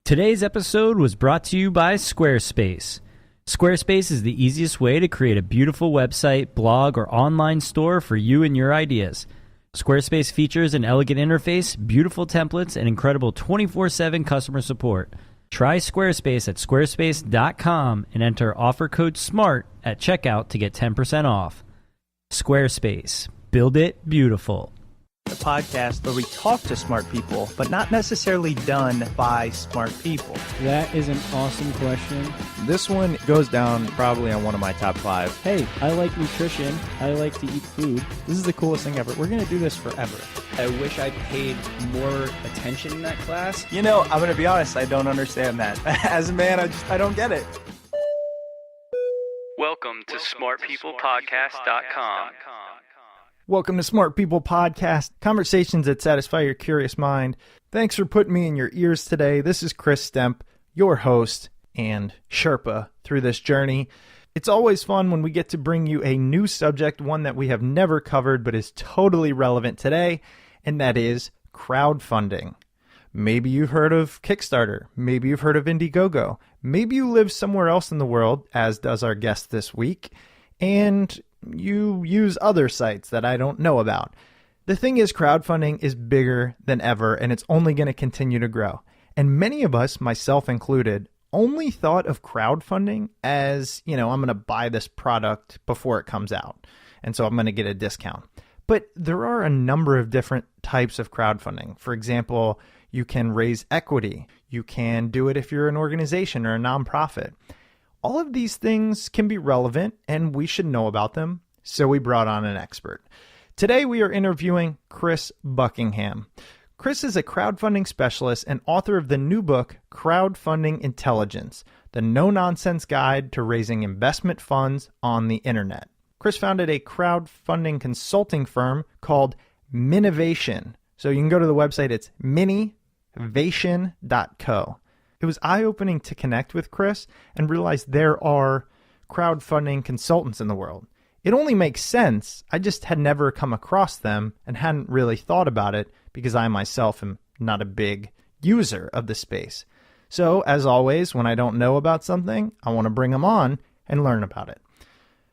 Today's episode was brought to you by Squarespace. Squarespace is the easiest way to create a beautiful website, blog, or online store for you and your ideas. Squarespace features an elegant interface, beautiful templates, and incredible 24/7 customer support. Try Squarespace at squarespace.com and enter offer code SMART at checkout to get 10% off. Squarespace. Build it beautiful. The podcast where we talk to smart people, but not necessarily done by smart people. That is an awesome question. This one goes down probably on one of my top 5. Hey, I like nutrition. I like to eat food. This is the coolest thing ever. We're going to do this forever. I wish I paid more attention in that class. You know, I'm going to be honest, I don't understand that. As a man, I don't get it. Welcome to smartpeoplepodcast.com. Welcome to Smart People Podcast, conversations that satisfy your curious mind. Thanks for putting me in your ears today. This is Chris Stemp, your host and Sherpa through this journey. It's always fun when we get to bring you a new subject, one that we have never covered but is totally relevant today, and that is crowdfunding. Maybe you've heard of Kickstarter. Maybe you've heard of Indiegogo. Maybe you live somewhere else in the world, as does our guest this week, and you use other sites that I don't know about. The thing is, crowdfunding is bigger than ever, and it's only going to continue to grow. And many of us, myself included, only thought of crowdfunding as, I'm going to buy this product before it comes out, and so I'm going to get a discount. But there are a number of different types of crowdfunding. For example, you can raise equity. You can do it if you're an organization or a nonprofit. All of these things can be relevant, and we should know about them, so we brought on an expert. Today, we are interviewing Chris Buckingham. Chris is a crowdfunding specialist and author of the new book, Crowdfunding Intelligence, the no-nonsense guide to raising investment funds on the internet. Chris founded a crowdfunding consulting firm called Minivation. So you can go to the website, it's minivation.co. It was eye-opening to connect with Chris and realize there are crowdfunding consultants in the world. It only makes sense. I just had never come across them and hadn't really thought about it because I myself am not a big user of the space. So, as always, when I don't know about something, I want to bring them on and learn about it.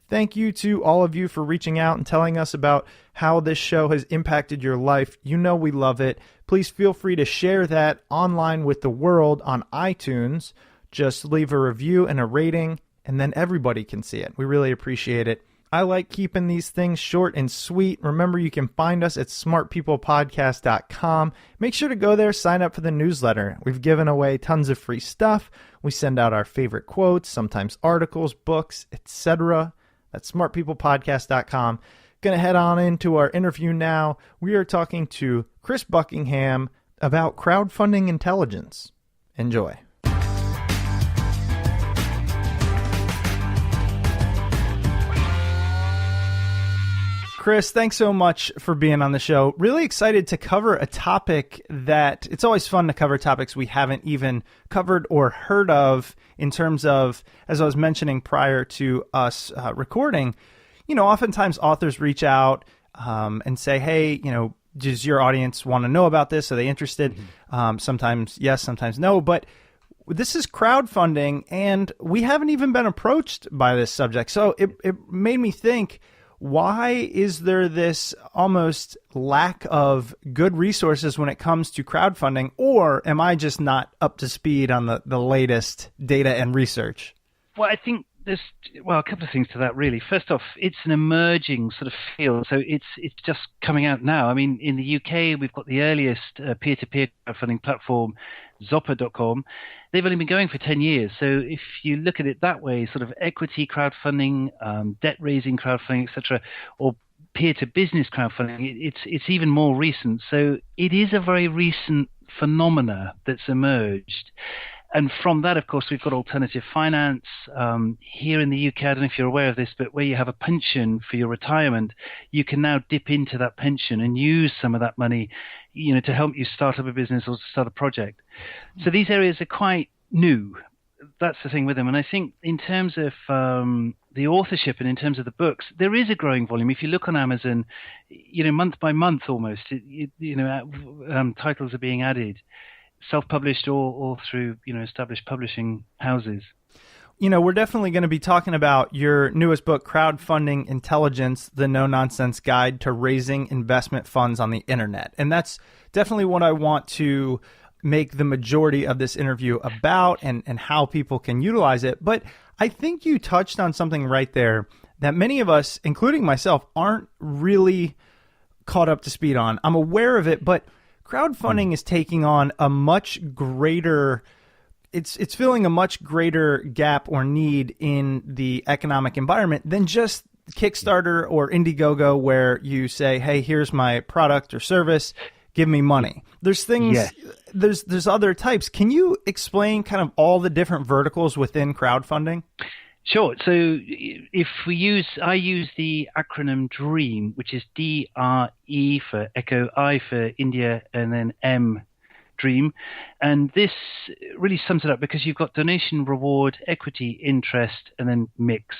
Thank you to all of you for reaching out and telling us about how this show has impacted your life. You know we love it. Please feel free to share that online with the world on iTunes. Just leave a review and a rating, and then everybody can see it. We really appreciate it. I like keeping these things short and sweet. Remember, you can find us at smartpeoplepodcast.com. Make sure to go there, sign up for the newsletter. We've given away tons of free stuff. We send out our favorite quotes, sometimes articles, books, etc. That's smartpeoplepodcast.com. Going to head on into our interview now. We are talking to Chris Buckingham about crowdfunding intelligence. Enjoy. Chris, thanks so much for being on the show. Really excited to cover a topic that it's always fun to cover topics we haven't even covered or heard of in terms of, as I was mentioning prior to us recording, oftentimes authors reach out and say, hey, does your audience want to know about this? Are they interested? Mm-hmm. Sometimes yes, sometimes no. But this is crowdfunding, and we haven't even been approached by this subject. So it made me think, why is there this almost lack of good resources when it comes to crowdfunding? Or am I just not up to speed on the latest data and research? Well, I think there's a couple of things to that, really. First off, it's an emerging sort of field, so it's just coming out now. I mean, in the UK, we've got the earliest peer-to-peer crowdfunding platform, Zopper.com. They've only been going for 10 years. So if you look at it that way, sort of equity crowdfunding, debt-raising crowdfunding, etc., or peer-to-business crowdfunding, it's even more recent. So it is a very recent phenomena that's emerged. And from that, of course, we've got alternative finance. Here in the UK, I don't know if you're aware of this, but where you have a pension for your retirement, you can now dip into that pension and use some of that money, to help you start up a business or to start a project. So these areas are quite new. That's the thing with them. And I think in terms of the authorship and in terms of the books, there is a growing volume. If you look on Amazon, month by month almost, titles are being added. self-published or through established publishing houses. We're definitely going to be talking about your newest book, Crowdfunding Intelligence, the No-Nonsense Guide to Raising Investment Funds on the Internet. And that's definitely what I want to make the majority of this interview about, and how people can utilize it. But I think you touched on something right there that many of us, including myself, aren't really caught up to speed on. I'm aware of it, but crowdfunding is taking on a much greater... It's filling a much greater gap or need in the economic environment than just Kickstarter or Indiegogo, where you say, hey, here's my product or service, give me money. There's things, there's other types. Can you explain kind of all the different verticals within crowdfunding? Sure. So I use the acronym DREAM, which is DRE for Echo, I for India, and then M, Dream. And this really sums it up, because you've got donation, reward, equity, interest, and then mix.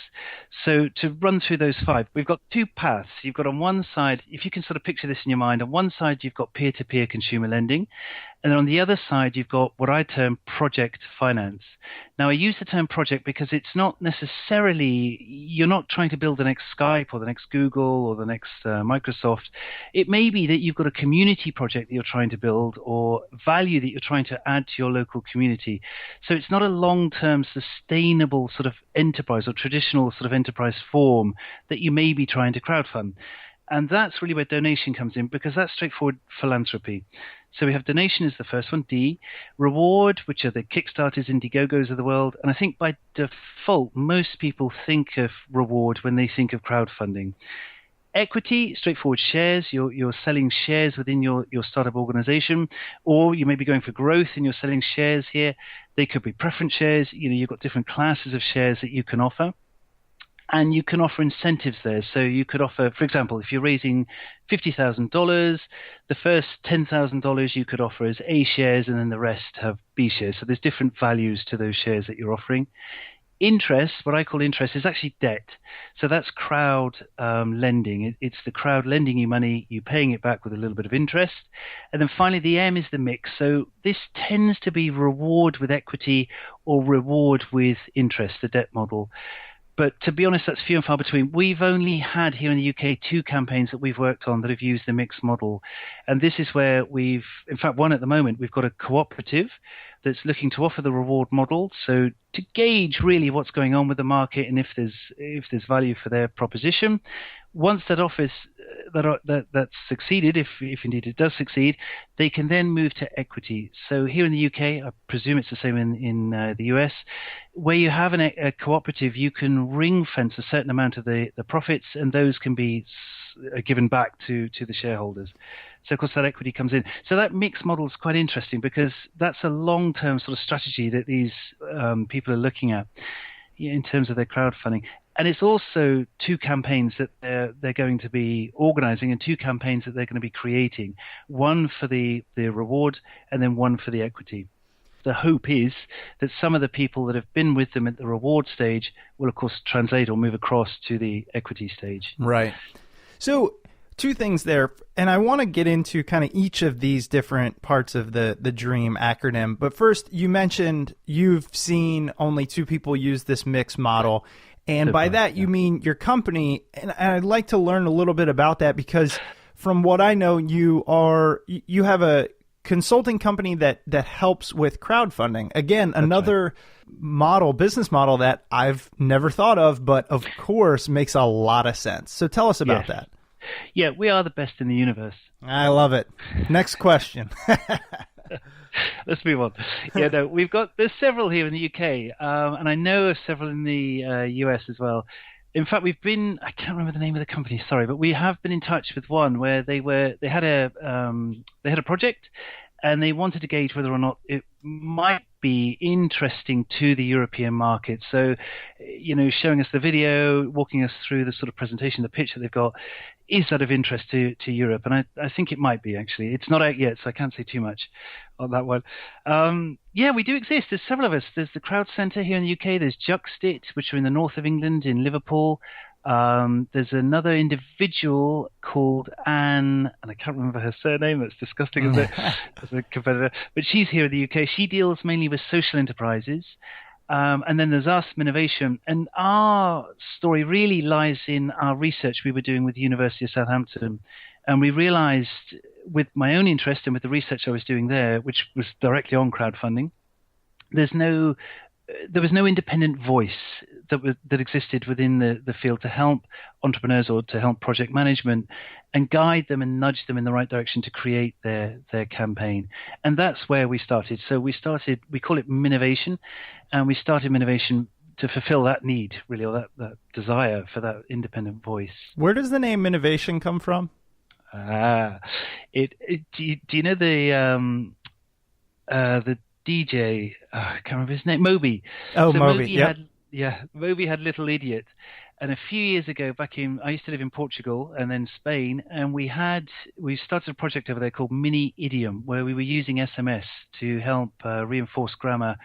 So to run through those 5, we've got 2 paths. You've got on one side, if you can sort of picture this in your mind, on one side you've got peer-to-peer consumer lending, and then on the other side you've got what I term project finance. Now, I use the term project because it's not necessarily, you're not trying to build the next Skype or the next Google or the next Microsoft. It may be that you've got a community project that you're trying to build, or value that you're trying to add to your local community. So it's not a long-term sustainable sort of enterprise or traditional sort of enterprise form that you may be trying to crowdfund. And that's really where donation comes in, because that's straightforward philanthropy. So we have donation is the first one, D. Reward, which are the Kickstarters, Indiegogos of the world. And I think by default, most people think of reward when they think of crowdfunding. Equity, straightforward shares. You're selling shares within your startup organization, or you may be going for growth and you're selling shares here. They could be preference shares. You've got different classes of shares that you can offer. And you can offer incentives there. So you could offer, for example, if you're raising $50,000, the first $10,000 you could offer as A shares, and then the rest have B shares. So there's different values to those shares that you're offering. Interest, what I call interest, is actually debt. So that's crowd lending. It's the crowd lending you money, you paying it back with a little bit of interest. And then finally, the M is the mix. So this tends to be reward with equity or reward with interest, the debt model. But to be honest, that's few and far between. We've only had here in the UK 2 campaigns that we've worked on that have used the mixed model. And this is where in fact, one at the moment, we've got a cooperative that's looking to offer the reward model. So to gauge really what's going on with the market and if there's value for their proposition. Once that offers that's succeeded, if indeed it does succeed, they can then move to equity. So here in the UK, I presume it's the same in the US, where you have a cooperative, you can ring fence a certain amount of the profits, and those can be given back to the shareholders. So of course that equity comes in. So that mixed model is quite interesting, because that's a long-term sort of strategy that these people are looking at in terms of their crowdfunding. And it's also 2 campaigns that they're going to be organizing, and 2 campaigns that they're going to be creating, one for the reward and then one for the equity. The hope is that some of the people that have been with them at the reward stage will, of course, translate or move across to the equity stage. Right. So 2 things there, and I want to get into kind of each of these different parts of the DREAM acronym. But first, you mentioned you've seen only 2 people use this mixed model. And by that, you mean your company. And I'd like to learn a little bit about that, because from what I know, you have a consulting company that helps with crowdfunding. Again, another business model that I've never thought of, but of course makes a lot of sense. So tell us about that. Yeah, we are the best in the universe. I love it. Next question. Let's move on. Yeah, no, there's several here in the UK, and I know of several in the US as well. In fact, I can't remember the name of the company, sorry, but we have been in touch with one where they had a project, and they wanted to gauge whether or not it might be interesting to the European market. So, showing us the video, walking us through the sort of presentation, the pitch that they've got, is that of interest to Europe? And I think it might be, actually. It's not out yet, so I can't say too much on that one. Yeah, we do exist. There's several of us. There's the Crowd Centre here in the UK. There's Juxtit, which are in the north of England, in Liverpool. There's another individual called Anne, and I can't remember her surname. That's disgusting, isn't it? As a competitor. But she's here in the UK. She deals mainly with social enterprises. And then there's us, Innovation. And our story really lies in our research we were doing with the University of Southampton. And we realized, with my own interest and with the research I was doing there, which was directly on crowdfunding, there was no independent voice that existed within the field to help entrepreneurs or to help project management and guide them and nudge them in the right direction to create their campaign. And that's where we started. So we call it Minnovation, and we started Minnovation to fulfill that need, really, or that desire for that independent voice. Where does the name Innovation come from? Do you know the DJ? I can't remember his name. Moby. Oh, so Moby. Yep. Moby had Little Idiot, and a few years ago, I used to live in Portugal and then Spain, and we started a project over there called Mini Idiom, where we were using SMS to help reinforce grammar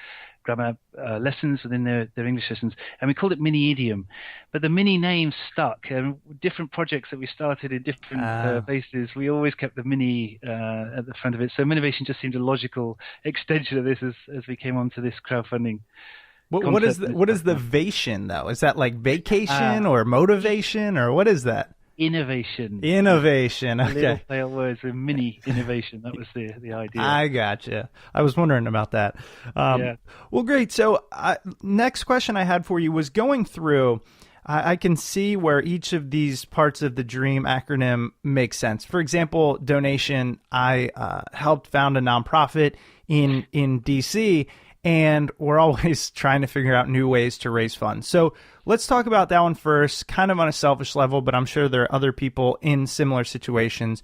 lessons within their English lessons, and we called it Mini Idiom. But the mini name stuck, and different projects that we started in different bases, we always kept the mini at the front of it. So Minnovation just seemed a logical extension of this as we came onto this crowdfunding. What is the vation, though? Is that like vacation or motivation, or what is that? Innovation. Innovation. Okay. Little play on words with mini innovation. That was the idea. I gotcha. I was wondering about that. Well, great. So next question I had for you was going through, I can see where each of these parts of the DREAM acronym makes sense. For example, donation. I helped found a nonprofit in D.C., and we're always trying to figure out new ways to raise funds. So let's talk about that one first, kind of on a selfish level, but I'm sure there are other people in similar situations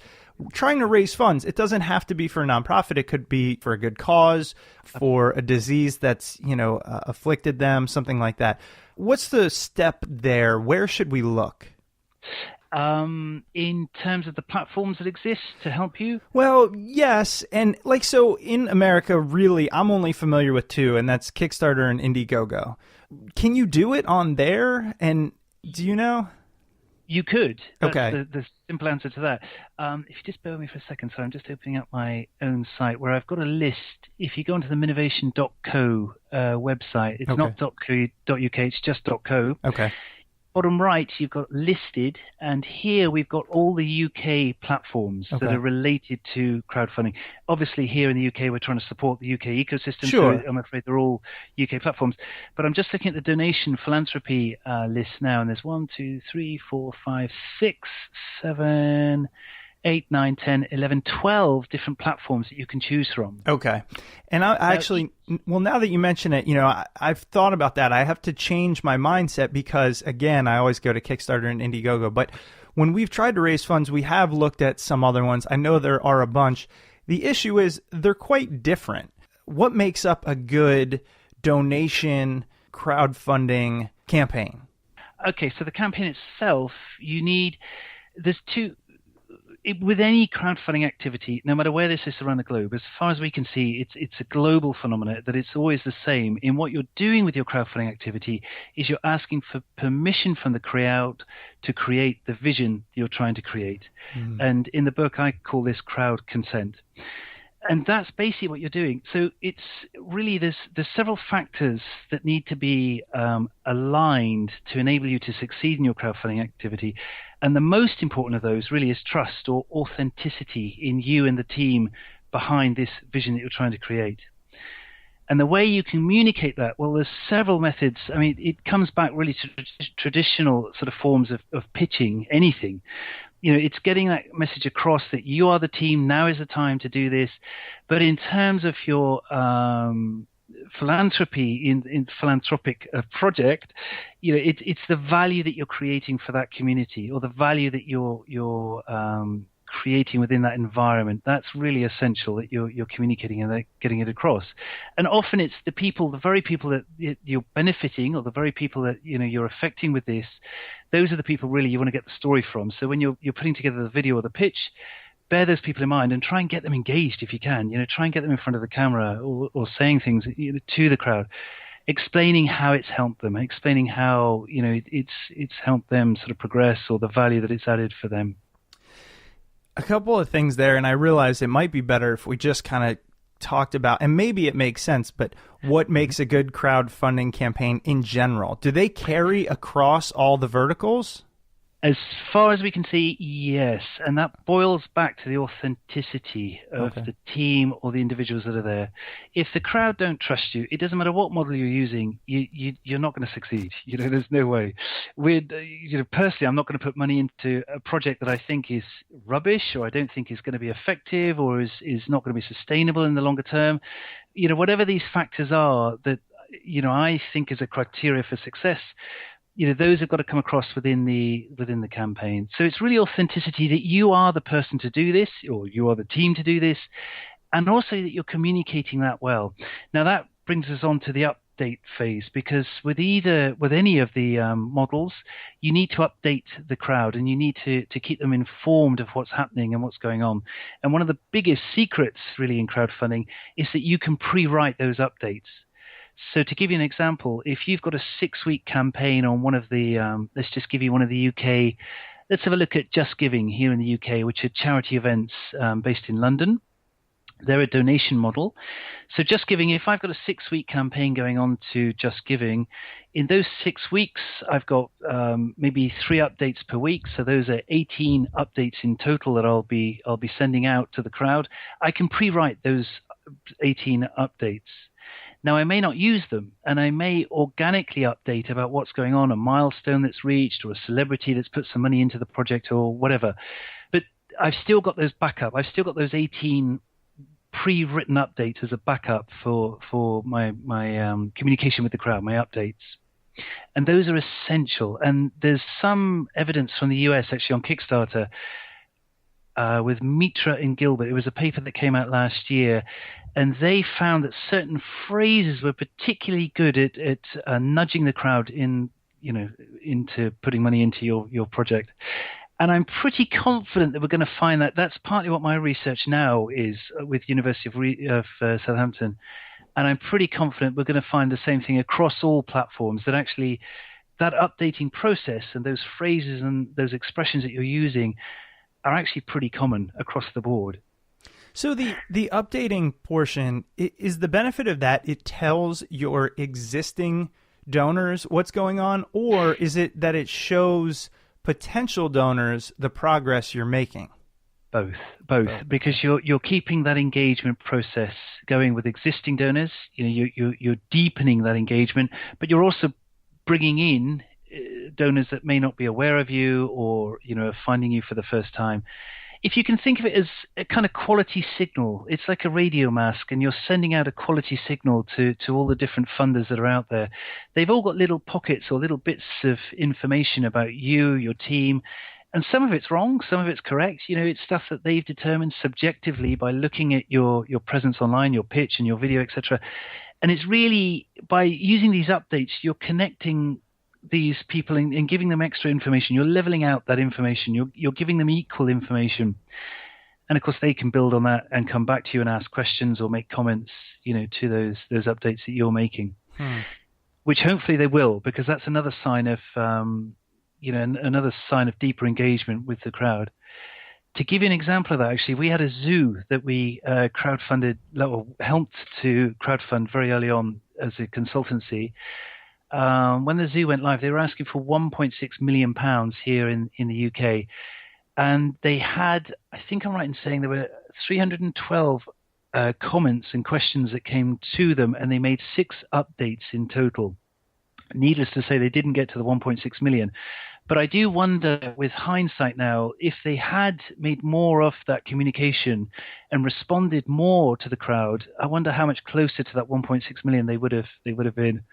trying to raise funds. It doesn't have to be for a nonprofit. It could be for a good cause, for a disease that's, afflicted them, something like that. What's the step there? Where should we look? In terms of the platforms that exist to help you? Well, yes. And so in America, really, I'm only familiar with two, and that's Kickstarter and Indiegogo. Can you do it on there? And do you know? You could. That's okay. The simple answer to that. If you just bear with me for a second, so I'm just opening up my own site where I've got a list. If you go onto the minnovation.co website, it's not .co.uk, it's just .co. Okay. Bottom right, you've got listed, and here we've got all the UK platforms that are related to crowdfunding. Obviously, here in the UK, we're trying to support the UK ecosystem, sure. So I'm afraid they're all UK platforms. But I'm just looking at the donation philanthropy list now, and there's 1, 2, 3, 4, 5, 6, 7, 8, 9, 10, 11, 12 different platforms that you can choose from. Okay. And I actually, now that you mention it, I've thought about that. I have to change my mindset because, again, I always go to Kickstarter and Indiegogo. But when we've tried to raise funds, we have looked at some other ones. I know there are a bunch. The issue is they're quite different. What makes up a good donation crowdfunding campaign? Okay, so the campaign itself, there's two. With any crowdfunding activity, no matter where this is around the globe, as far as we can see, it's a global phenomenon, that it's always the same. In what you're doing with your crowdfunding activity is you're asking for permission from the crowd to create the vision you're trying to create. And in the book, I call this crowd consent. And that's basically what you're doing. So it's really, there's several factors that need to be aligned to enable you to succeed in your crowdfunding activity. And the most important of those really is trust or authenticity in you and the team behind this vision that you're trying to create. And the way you communicate that, well, there's several methods. I mean, it comes back really to traditional sort of forms of pitching anything. It's getting that message across that you are the team, now is the time to do this. But in terms of your philanthropy, in philanthropic project, it's the value that you're creating for that community, or the value that you're creating within that environment. That's really essential, that you're communicating and getting it across. And often it's the very people that you're benefiting, or the very people that you're affecting with this. Those are the people really you want to get the story from. So when you're putting together the video or the pitch, bear those people in mind and try and get them engaged if you can. Try and get them in front of the camera or saying things to the crowd. explaining how it's helped them, explaining how, it's helped them sort of progress, or the value that it's added for them. A couple of things there, and I realize it might be better if we just kind of talked about, and maybe it makes sense, but what makes a good crowdfunding campaign in general? Do they carry across all the verticals? As far as we can see, yes. And that boils back to the authenticity of the team or the individuals that are there. If the crowd don't trust you, it doesn't matter what model you're using, you're not going to succeed. There's no way. Personally, I'm not going to put money into a project that I think is rubbish, or I don't think is going to be effective, or is not going to be sustainable in the longer term. Whatever these factors are that, I think is a criteria for success, those have got to come across within the campaign. So it's really authenticity, that you are the person to do this, or you are the team to do this, and also that you're communicating that well. Now that brings us on to the update phase, because with any of the models, you need to update the crowd, and you need to keep them informed of what's happening and what's going on. And one of the biggest secrets really in crowdfunding is that you can pre-write those updates. So to give you an example, if you've got a 6-week campaign on one of the, let's just give you one of the UK, let's have a look at Just Giving here in the UK, which are charity events based in London. They're a donation model. So Just Giving, if I've got a 6-week campaign going on to Just Giving, in those 6 weeks, I've got maybe 3 updates per week. So those are 18 updates in total that I'll be sending out to the crowd. I can pre-write those 18 updates. Now, I may not use them, and I may organically update about what's going on, a milestone that's reached, or a celebrity that's put some money into the project, or whatever. But I've still got those backup. I've still got those 18 pre-written updates as a backup for my communication with the crowd, my updates. And those are essential. And there's some evidence from the US, actually, on Kickstarter, with Mitra and Gilbert. It was a paper that came out last year, and they found that certain phrases were particularly good at nudging the crowd into putting money into your project. And I'm pretty confident that we're going to find that. That's partly what my research now is with University of Southampton. And I'm pretty confident we're going to find the same thing across all platforms, that actually that updating process and those phrases and those expressions that you're using are actually pretty common across the board. So the updating portion, is the benefit of that it tells your existing donors what's going on, or is it that it shows potential donors the progress you're making? Both, because you're keeping that engagement process going with existing donors. You're deepening that engagement, but you're also bringing in donors that may not be aware of you, or are finding you for the first time. If you can think of it as a kind of quality signal, it's like a radio mask, and you're sending out a quality signal to all the different funders that are out there. They've all got little pockets or little bits of information about you, your team, and some of it's wrong, some of it's correct. It's stuff that they've determined subjectively by looking at your presence online, your pitch and your video, etc. And it's really, by using these updates, you're connecting these people and giving them extra information. You're leveling out that information. You're giving them equal information. And of course, they can build on that and come back to you and ask questions or make comments, to those updates that you're making, which hopefully they will, because that's another sign of, another sign of deeper engagement with the crowd. To give you an example of that, actually, we had a zoo that we crowdfunded, or helped to crowdfund very early on as a consultancy. When the zoo went live, they were asking for £1.6 million here in the UK. And they had, I think I'm right in saying, there were 312 comments and questions that came to them, and they made 6 updates in total. Needless to say, they didn't get to the 1.6 million. But I do wonder, with hindsight now, if they had made more of that communication and responded more to the crowd, I wonder how much closer to that 1.6 million they would have been.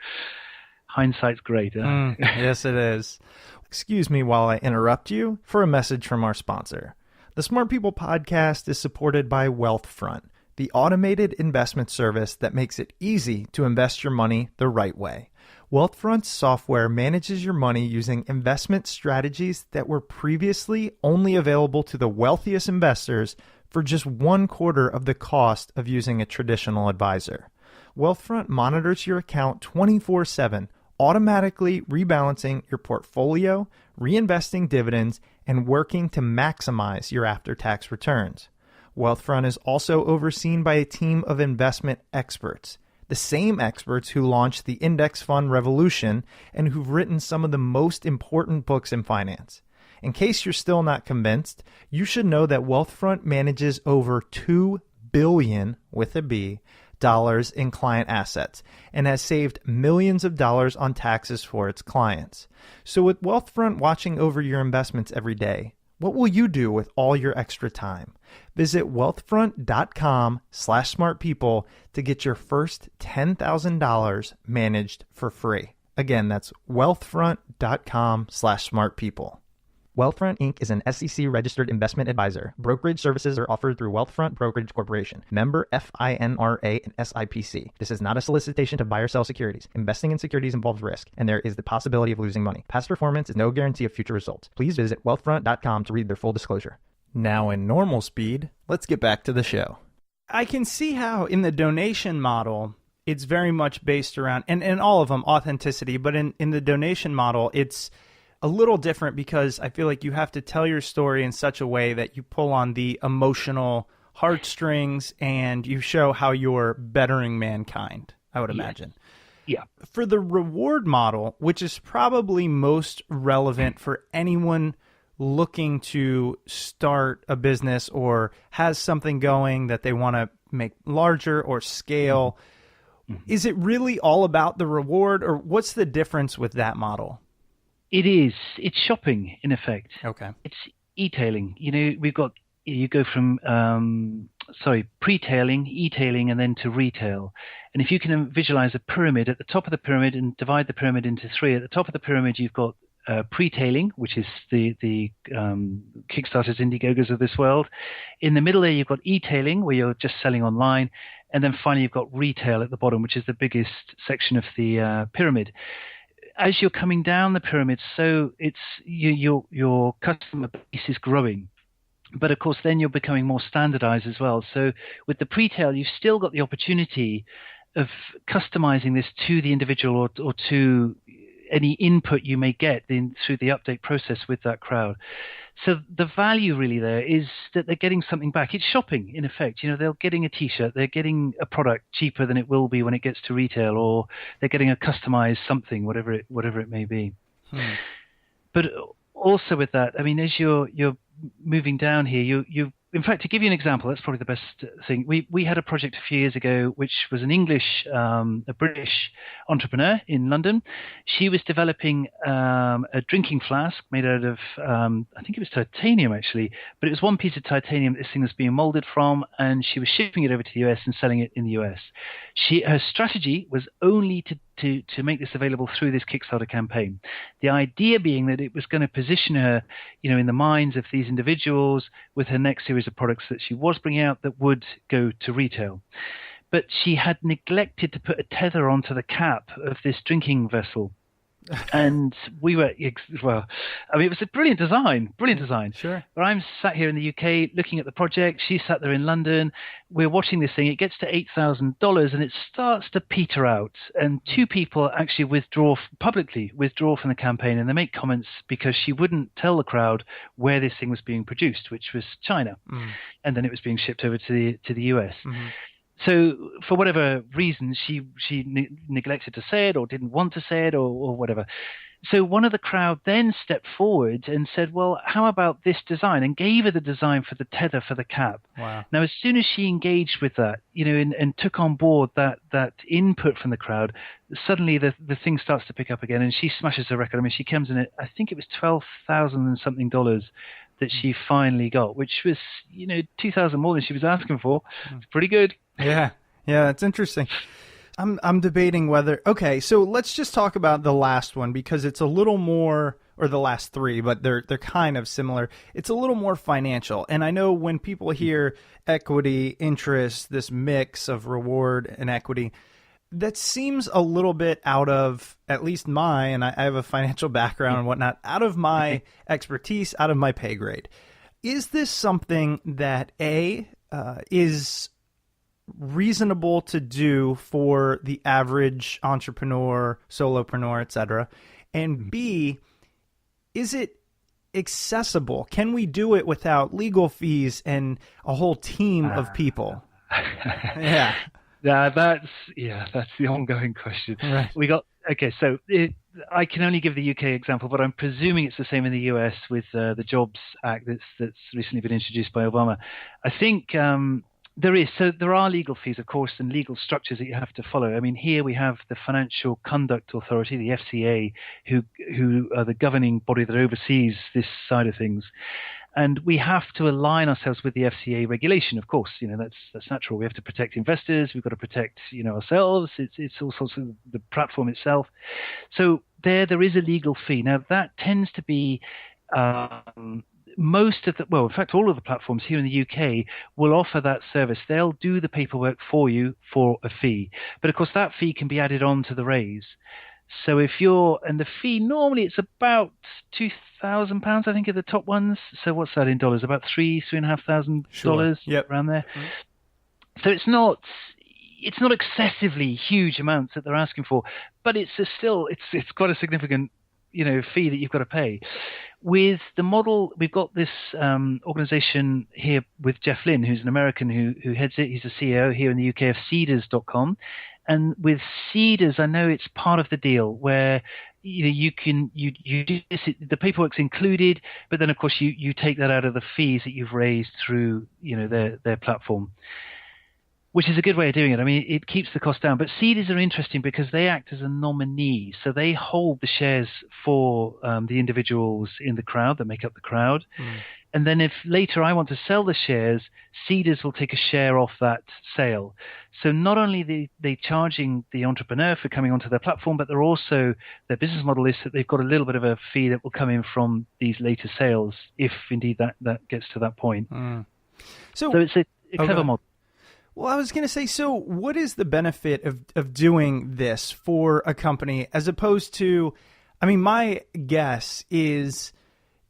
Hindsight's great. Huh? Yes, it is. Excuse me while I interrupt you for a message from our sponsor. The Smart People Podcast is supported by Wealthfront, the automated investment service that makes it easy to invest your money the right way. Wealthfront's software manages your money using investment strategies that were previously only available to the wealthiest investors for just 1/4 of the cost of using a traditional advisor. Wealthfront monitors your account 24/7, automatically rebalancing your portfolio, reinvesting dividends, and working to maximize your after-tax returns. Wealthfront is also overseen by a team of investment experts, the same experts who launched the index fund revolution and who've written some of the most important books in finance. In case you're still not convinced, you should know that Wealthfront manages over $2 billion, with a B, dollars in client assets and has saved millions of dollars on taxes for its clients. So with Wealthfront watching over your investments every day, what will you do with all your extra time? Visit wealthfront.com/smartpeople to get your first $10,000 managed for free. Again, that's wealthfront.com/smartpeople. Wealthfront Inc. is an SEC-registered investment advisor. Brokerage services are offered through Wealthfront Brokerage Corporation, member FINRA and SIPC. This is not a solicitation to buy or sell securities. Investing in securities involves risk, and there is the possibility of losing money. Past performance is no guarantee of future results. Please visit wealthfront.com to read their full disclosure. Now in normal speed, let's get back to the show. I can see how in the donation model, it's very much based around, and all of them, authenticity, but in the donation model, it's a little different because I feel like you have to tell your story in such a way that you pull on the emotional heartstrings and you show how you're bettering mankind, I would imagine. Yeah. For the reward model, which is probably most relevant for anyone looking to start a business or has something going that they want to make larger or scale, is it really all about the reward, or what's the difference with that model? It is. It's shopping, in effect. Okay. It's e-tailing. You go from, pre-tailing, e-tailing, and then to retail. And if you can visualize a pyramid, at the top of the pyramid and divide the pyramid into three, at the top of the pyramid, you've got pre-tailing, which is the Kickstarters, Indiegogos of this world. In the middle there, you've got e-tailing, where you're just selling online. And then finally, you've got retail at the bottom, which is the biggest section of the pyramid. As you're coming down the pyramid, so it's your customer base is growing, but of course then you're becoming more standardized as well. So with the pre-tail, you've still got the opportunity of customizing this to the individual or to any input you may get through the update process with that crowd. So the value really there is that they're getting something back. It's shopping, in effect. They're getting a T-shirt, they're getting a product cheaper than it will be when it gets to retail, or they're getting a customized something, whatever it may be. But also with that, I mean, as you're moving down here, you in fact, to give you an example, that's probably the best thing. We had a project a few years ago, which was a British entrepreneur in London. She was developing a drinking flask made out of, I think it was titanium actually, but it was one piece of titanium this thing was being molded from, and she was shipping it over to the US and selling it in the US. Her strategy was only to make this available through this Kickstarter campaign. The idea being that it was going to position her, in the minds of these individuals with her next series of products that she was bringing out that would go to retail. But she had neglected to put a tether onto the cap of this drinking vessel. And we were, it was a brilliant design. Sure. But I'm sat here in the UK looking at the project. She sat there in London. We're watching this thing. It gets to $8,000 and it starts to peter out. And two people actually publicly withdraw from the campaign, and they make comments because she wouldn't tell the crowd where this thing was being produced, which was China. And then it was being shipped over to the US. So for whatever reason, she neglected to say it or didn't want to say it or whatever. So one of the crowd then stepped forward and said, well, how about this design? And gave her the design for the tether for the cap. Wow. Now, as soon as she engaged with that, and took on board that input from the crowd, suddenly the thing starts to pick up again, and she smashes the record. I mean, she comes in at, I think it was $12,000 and something that she finally got, which was, $2,000 more than she was asking for. It's pretty good. Yeah, it's interesting. I'm debating whether, okay, so let's just talk about the last one, because it's a little more, or the last three, but they're kind of similar. It's a little more financial. And I know when people hear equity, interest, this mix of reward and equity, that seems a little bit out of, at least and I have a financial background and whatnot, out of my expertise, out of my pay grade. Is this something that is reasonable to do for the average entrepreneur, solopreneur, etc.? And B, is it accessible? Can we do it without legal fees and a whole team of people? Yeah. That's the ongoing question. Right. So I can only give the UK example, but I'm presuming it's the same in the US with the Jobs Act that's recently been introduced by Obama. I think there are legal fees, of course, and legal structures that you have to follow. I mean, here we have the Financial Conduct Authority, the FCA, who are the governing body that oversees this side of things. And we have to align ourselves with the FCA regulation, of course. That's natural. We have to protect investors. We've got to protect, ourselves. It's all sorts of the platform itself. So there is a legal fee. Now that tends to be most of in fact, all of the platforms here in the UK will offer that service. They'll do the paperwork for you for a fee, but of course that fee can be added on to the raise. So and the fee normally it's about £2,000, I think, are the top ones. So what's that in dollars? About $3,500 Yep. around there. Mm-hmm. So it's not excessively huge amounts that they're asking for, but it's quite a significant fee that you've got to pay. With the model, we've got this organization here with Jeff Lynn, who's an American who heads it. He's the CEO here in the UK of Seeders.com. And with Seeders, I know it's part of the deal where you do this, the paperwork's included, but then of course you take that out of the fees that you've raised through their platform, which is a good way of doing it. I mean, it keeps the cost down. But Seeders are interesting because they act as a nominee, so they hold the shares for the individuals in the crowd that make up the crowd. And then if later I want to sell the shares, Seeders will take a share off that sale. So not only they charging the entrepreneur for coming onto their platform, but they're also, their business model is that they've got a little bit of a fee that will come in from these later sales, if indeed that gets to that point. So it's a clever model. Well, I was going to say, so what is the benefit of doing this for a company as opposed to, I mean, my guess is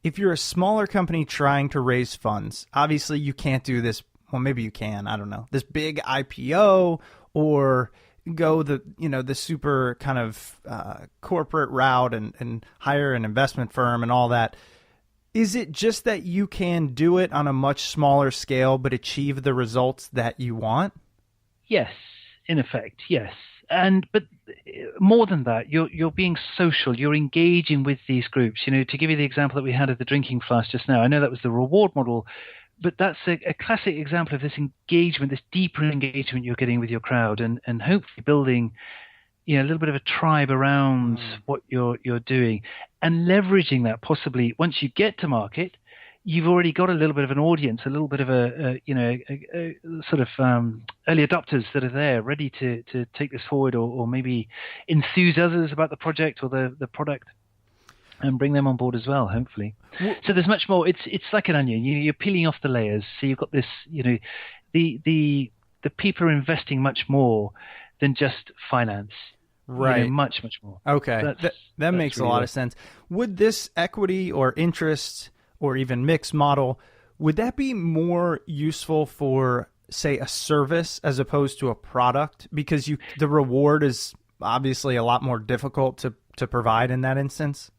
if you're a smaller company trying to raise funds, obviously you can't do this. Well, maybe you can, I don't know, this big IPO or go the super kind of corporate route and hire an investment firm and all that. Is it just that you can do it on a much smaller scale but achieve the results that you want? Yes, in effect, yes. But more than that, you're being social. You're engaging with these groups. To give you the example that we had of the drinking flask just now, I know that was the reward model, but that's a classic example of this engagement, this deeper engagement you're getting with your crowd, and hopefully building a little bit of a tribe around what you're doing, and leveraging that possibly once you get to market, you've already got a little bit of an audience, a little bit of a sort of early adopters that are there ready to take this forward or maybe enthuse others about the project or the product and bring them on board as well, hopefully. So there's much more. It's like an onion. You're peeling off the layers. So you've got this, the people are investing much more than just finance. Right. Much, much more. Okay. That makes really a lot of sense. Would this equity or interest or even mixed model, would that be more useful for, say, a service as opposed to a product? Because the reward is obviously a lot more difficult to provide in that instance.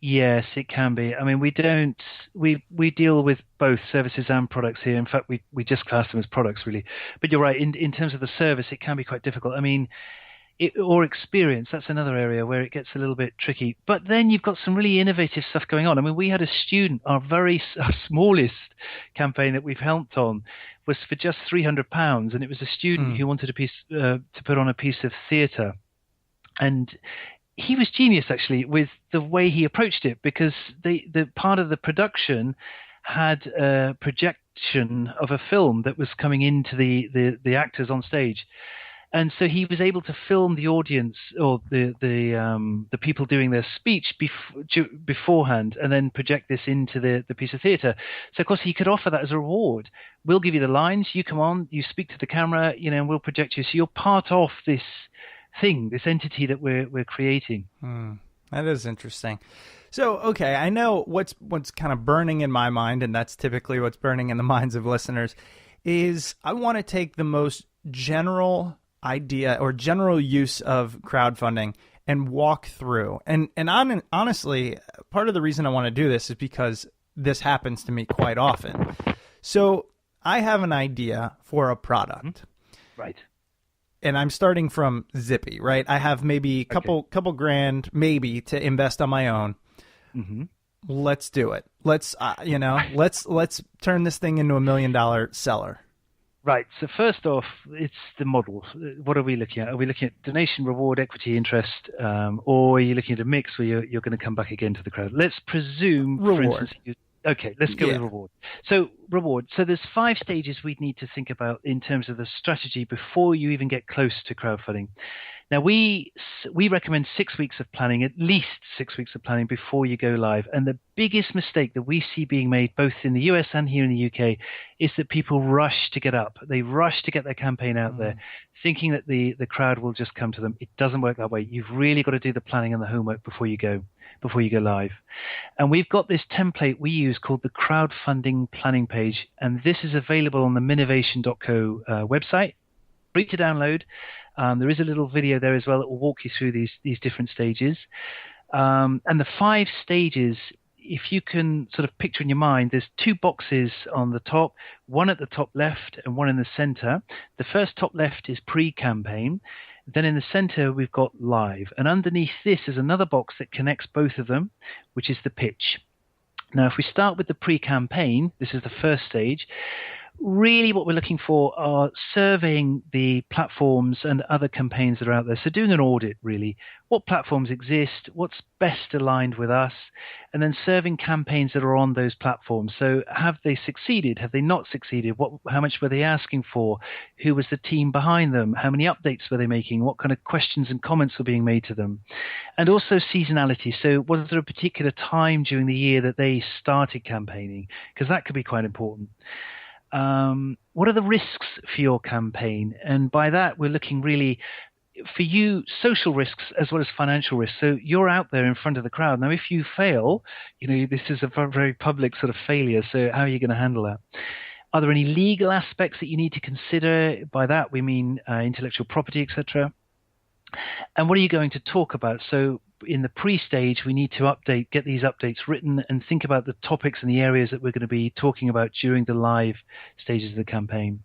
Yes, it can be. I mean, we deal with both services and products here. In fact, we just class them as products, really. But you're right. In terms of the service, it can be quite difficult. I mean, or experience, that's another area where it gets a little bit tricky. But then you've got some really innovative stuff going on. I mean, we had a student, our smallest campaign that we've helped on was for just £300, and it was a student who wanted to put on a piece of theatre. And he was genius, actually, with the way he approached it, because the part of the production had a projection of a film that was coming into the actors on stage. And so he was able to film the audience or the people doing their speech beforehand and then project this into the piece of theatre. So, of course, he could offer that as a reward. We'll give you the lines. You come on, you speak to the camera, and we'll project you. So you're part of this thing, this entity that we're creating. That is interesting. So, okay, I know what's kind of burning in my mind, and that's typically what's burning in the minds of listeners, is I want to take the most general idea or general use of crowdfunding and walk through. Honestly, part of the reason I want to do this is because this happens to me quite often. So I have an idea for a product. Right. And I'm starting from zippy, right? I have maybe a couple grand maybe to invest on my own. Mm-hmm. Let's do it. Let's turn this thing into $1 million seller. Right. So first off, it's the model. What are we looking at? Are we looking at donation, reward, equity, interest, or are you looking at a mix where you're going to come back again to the crowd? Let's presume, reward. for instance, okay, let's go with reward. So reward. So there's 5 stages we'd need to think about in terms of the strategy before you even get close to crowdfunding. Now, we recommend 6 weeks of planning, at least 6 weeks of planning before you go live. And the biggest mistake that we see being made both in the US and here in the UK is that people rush to get up. They rush to get their campaign out there, thinking that the crowd will just come to them. It doesn't work that way. You've really got to do the planning and the homework before you go live. And we've got this template we use called the crowdfunding planning page. And this is available on the minovation.co website, free to download. There is a little video there as well that will walk you through these different stages. And the 5 stages, if you can sort of picture in your mind, there's 2 boxes on the top, one at the top left and one in the center. The first top left is pre-campaign. Then in the center, we've got live. And underneath this is another box that connects both of them, which is the pitch. Now, if we start with the pre-campaign, this is the first stage. Really what we're looking for are surveying the platforms and other campaigns that are out there. So doing an audit, really. What platforms exist? What's best aligned with us? And then serving campaigns that are on those platforms. So have they succeeded? Have they not succeeded? How much were they asking for? Who was the team behind them? How many updates were they making? What kind of questions and comments were being made to them? And also seasonality. So was there a particular time during the year that they started campaigning? Because that could be quite important. What are the risks for your campaign? And by that, we're looking really for you social risks as well as financial risks. So you're out there in front of the crowd. Now, if you fail, this is a very public sort of failure. So how are you going to handle that? Are there any legal aspects that you need to consider? By that, we mean intellectual property, etc. And what are you going to talk about? So in the pre-stage, we need to get these updates written and think about the topics and the areas that we're going to be talking about during the live stages of the campaign.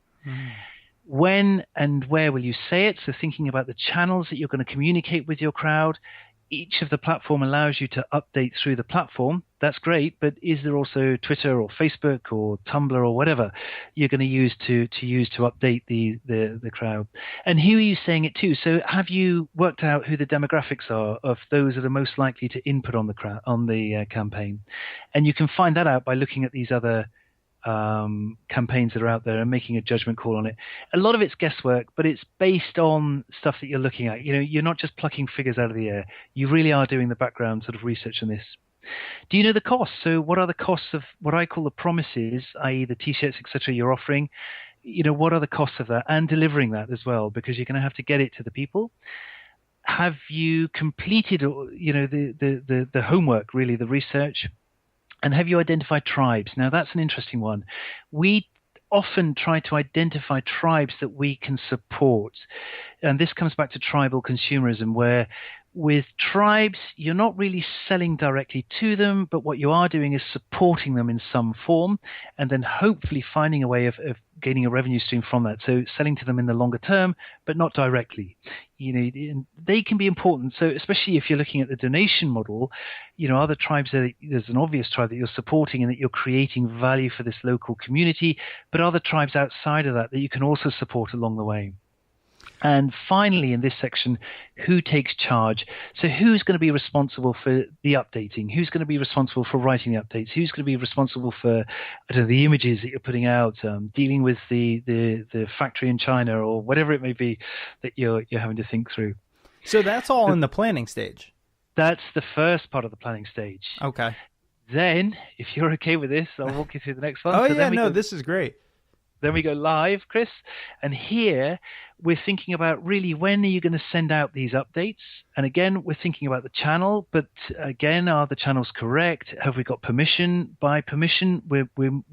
When and where will you say it? So thinking about the channels that you're going to communicate with your crowd. Each of the platform allows you to update through the platform. That's great, but is there also Twitter or Facebook or Tumblr or whatever you're going to use to update the crowd? And who are you saying it to? So have you worked out who the demographics are of those that are most likely to input on the campaign? And you can find that out by looking at these other campaigns that are out there and making a judgment call on it. A lot of it's guesswork, but it's based on stuff that you're looking at. You're not just plucking figures out of the air. You really are doing the background sort of research on this. Do you know the costs? So what are the costs of what I call the promises, i.e. the t-shirts, etc. you're offering? What are the costs of that and delivering that as well? Because you're going to have to get it to the people. Have you completed, the homework, really, the research? And have you identified tribes? Now, that's an interesting one. We often try to identify tribes that we can support. And this comes back to tribal consumerism, where with tribes, you're not really selling directly to them, but what you are doing is supporting them in some form and then hopefully finding a way of gaining a revenue stream from that. So selling to them in the longer term, but not directly. They can be important. So especially if you're looking at the donation model, other tribes, there's an obvious tribe that you're supporting and that you're creating value for this local community, but other tribes outside of that you can also support along the way. And finally, in this section, who takes charge? So who's going to be responsible for the updating? Who's going to be responsible for writing the updates? Who's going to be responsible for the images that you're putting out, dealing with the factory in China or whatever it may be that you're having to think through? So that's all in the planning stage? That's the first part of the planning stage. Okay. Then, if you're okay with this, I'll walk you through the next one. Oh, so yeah, this is great. Then we go live, Chris. And here we're thinking about really when are you going to send out these updates? And again, we're thinking about the channel. But again, are the channels correct? Have we got permission? By permission,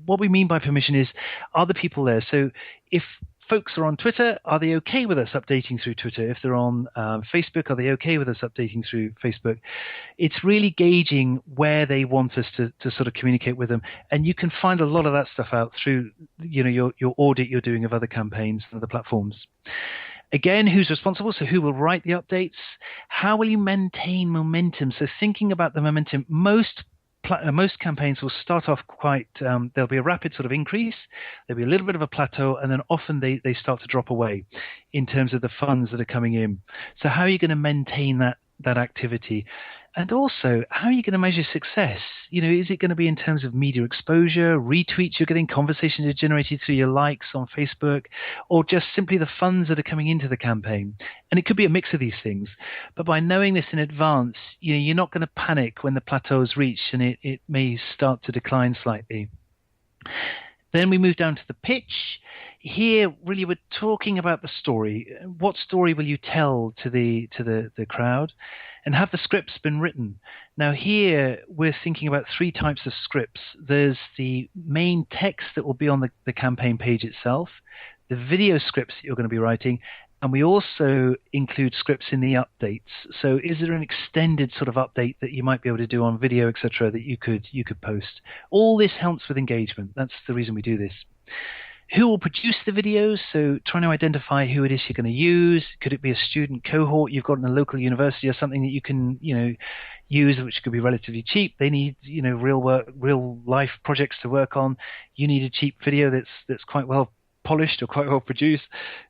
what we mean by permission is, are the people there? So if, folks are on Twitter, are they okay with us updating through Twitter? If they're on Facebook, are they okay with us updating through Facebook? It's really gauging where they want us to sort of communicate with them. And you can find a lot of that stuff out through your audit you're doing of other campaigns and other platforms. Again, who's responsible? So who will write the updates? How will you maintain momentum? So thinking about the momentum, most campaigns will start off quite, there'll be a rapid sort of increase, there'll be a little bit of a plateau, and then often they start to drop away in terms of the funds that are coming in. So how are you going to maintain that activity? And also, how are you going to measure success? Is it going to be in terms of media exposure, retweets you're getting, conversations you're generated through your likes on Facebook, or just simply the funds that are coming into the campaign? And it could be a mix of these things. But by knowing this in advance, you're not going to panic when the plateau is reached and it may start to decline slightly. Then we move down to the pitch. Here, really, we're talking about the story. What story will you tell to the crowd? And have the scripts been written? Now here, we're thinking about 3 types of scripts. There's the main text that will be on the campaign page itself, the video scripts that you're going to be writing, and we also include scripts in the updates. So is there an extended sort of update that you might be able to do on video, etc., that you could post? All this helps with engagement. That's the reason we do this. Who will produce the videos? So trying to identify who it is you're going to use. Could it be a student cohort you've got in a local university or something that you can, use, which could be relatively cheap? They need, real life projects to work on. You need a cheap video that's quite well polished or quite well produced,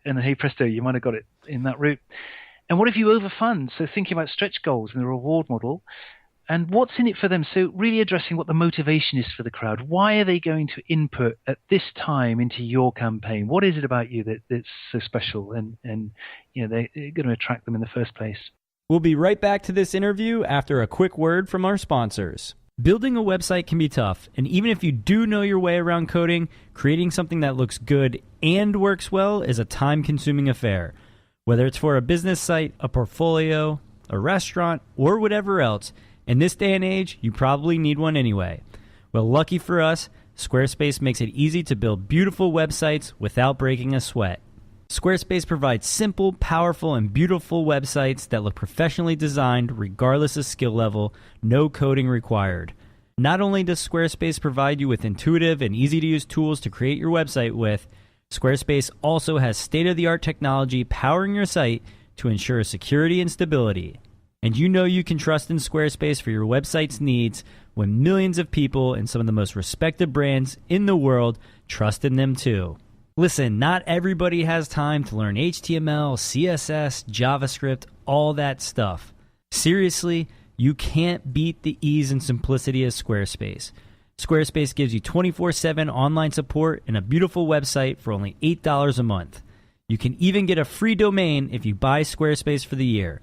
and then hey presto, you might have got it in that route. And what if you overfund? So thinking about stretch goals and the reward model. And what's in it for them? So really addressing what the motivation is for the crowd. Why are they going to input at this time into your campaign? What is it about you that's so special and they're going to attract them in the first place? We'll be right back to this interview after a quick word from our sponsors. Building a website can be tough, and even if you do know your way around coding, creating something that looks good and works well is a time-consuming affair. Whether it's for a business site, a portfolio, a restaurant, or whatever else, in this day and age, you probably need one anyway. Well, lucky for us, Squarespace makes it easy to build beautiful websites without breaking a sweat. Squarespace provides simple, powerful, and beautiful websites that look professionally designed regardless of skill level, no coding required. Not only does Squarespace provide you with intuitive and easy-to-use tools to create your website with, Squarespace also has state-of-the-art technology powering your site to ensure security and stability. And you can trust in Squarespace for your website's needs when millions of people and some of the most respected brands in the world trust in them too. Listen, not everybody has time to learn HTML, CSS, JavaScript, all that stuff. Seriously, you can't beat the ease and simplicity of Squarespace. Squarespace gives you 24/7 online support and a beautiful website for only $8 a month. You can even get a free domain if you buy Squarespace for the year.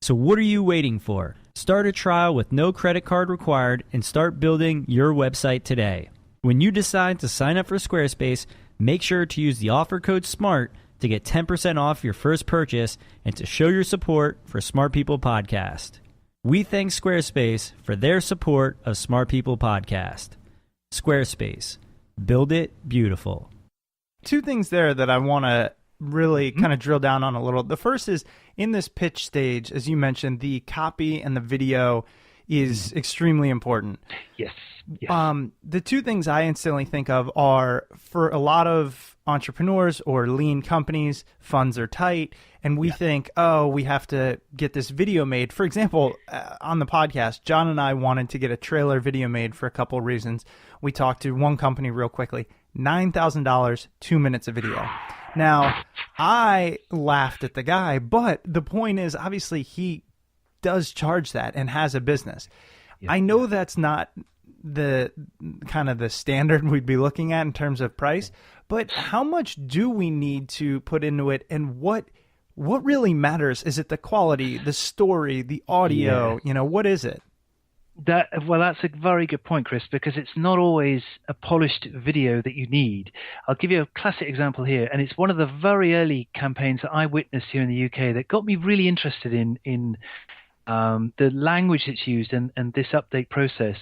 So what are you waiting for? Start a trial with no credit card required and start building your website today. When you decide to sign up for Squarespace, make sure to use the offer code SMART to get 10% off your first purchase and to show your support for Smart People Podcast. We thank Squarespace for their support of Smart People Podcast. Squarespace. Build it beautiful. 2 things there that I want to really kind of drill down on a little. The first is, in this pitch stage, as you mentioned, the copy and the video is extremely important. Yes. The 2 things I instantly think of are, for a lot of entrepreneurs or lean companies, funds are tight, and we think, we have to get this video made. For example, on the podcast, John and I wanted to get a trailer video made for a couple of reasons. We talked to one company real quickly, $9,000, 2 minutes of video. Now, I laughed at the guy, but the point is, obviously, he does charge that and has a business. Yeah. I know that's not the kind of the standard we'd be looking at in terms of price, but how much do we need to put into it, and what really matters? Is it the quality, the story, the audio? Yeah. What is it? That's a very good point, Chris, because it's not always a polished video that you need. I'll give you a classic example here, and it's one of the very early campaigns that I witnessed here in the UK that got me really interested in the language that's used and this update process.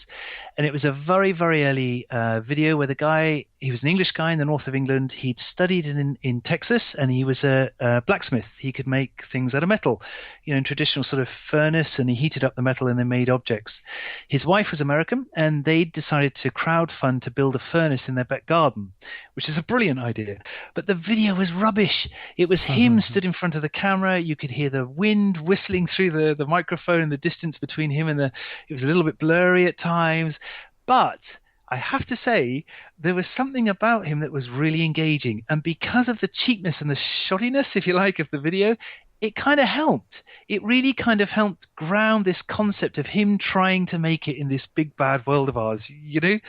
And it was a very, very early video where the guy he was an English guy in the north of England. He'd studied in Texas, and he was a blacksmith. He could make things out of metal, in traditional sort of furnace, and he heated up the metal and then made objects. His wife was American, and they decided to crowdfund to build a furnace in their back garden, which is a brilliant idea. But the video was rubbish. It was him stood in front of the camera. You could hear the wind whistling through the microphone, and the distance between him and it was a little bit blurry at times. But I have to say, there was something about him that was really engaging. And because of the cheapness and the shodiness, if you like, of the video, it kind of helped. It really kind of helped ground this concept of him trying to make it in this big, bad world of ours, And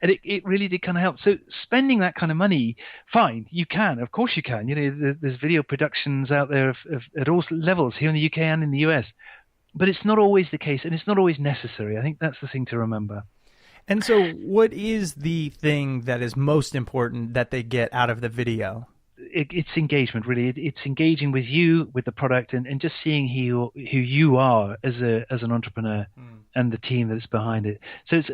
it really did kind of help. So spending that kind of money, fine, you can. Of course you can. There's video productions out there at all levels here in the UK and in the US. But it's not always the case, and it's not always necessary. I think that's the thing to remember. And so what is the thing that is most important that they get out of the video? It's engagement, really. It's engaging with you, with the product, and just seeing who you are as an entrepreneur and the team that's behind it. So it's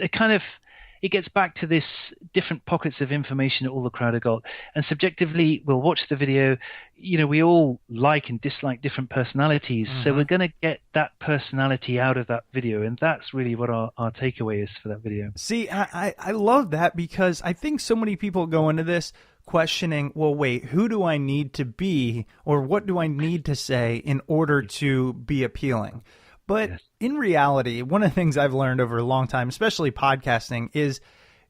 it gets back to this different pockets of information that all the crowd have got. And subjectively, we'll watch the video. We all like and dislike different personalities. So we're going to get that personality out of that video. And that's really what our takeaway is for that video. See, I love that, because I think so many people go into this questioning, well, wait, who do I need to be, or what do I need to say in order to be appealing? But in reality, one of the things I've learned over a long time, especially podcasting, is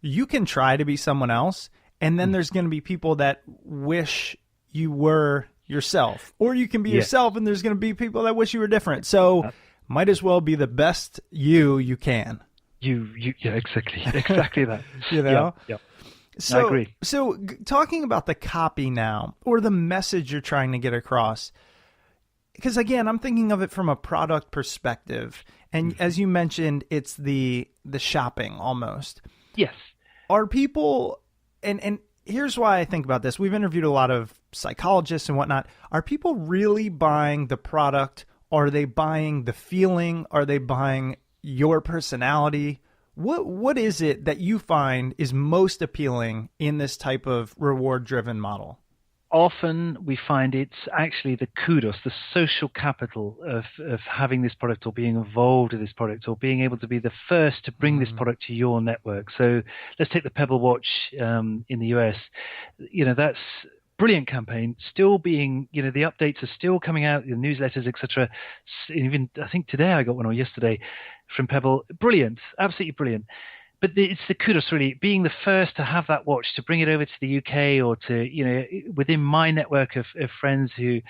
you can try to be someone else, and then there's going to be people that wish you were yourself. Or you can be yourself, and there's going to be people that wish you were different. So might as well be the best you can. Yeah, exactly that. Yeah. So, I agree. So talking about the copy now, or the message you're trying to get across, because again, I'm thinking of it from a product perspective, and as you mentioned, it's the shopping almost. Yes. Are people, and here's why I think about this. We've interviewed a lot of psychologists and whatnot. Are people really buying the product? Are they buying the feeling? Are they buying your personality? What is it that you find is most appealing in this type of reward-driven model? Often we find it's actually the kudos, the social capital of having this product, or being involved in this product, or being able to be the first to bring this product to your network. So let's take the Pebble Watch in the US. That's brilliant campaign, still being, the updates are still coming out, the newsletters, etc. Even I think today I got one, or yesterday, from Pebble. Brilliant, absolutely brilliant. But it's the kudos, really, being the first to have that watch, to bring it over to the UK, or to, within my network of friends who,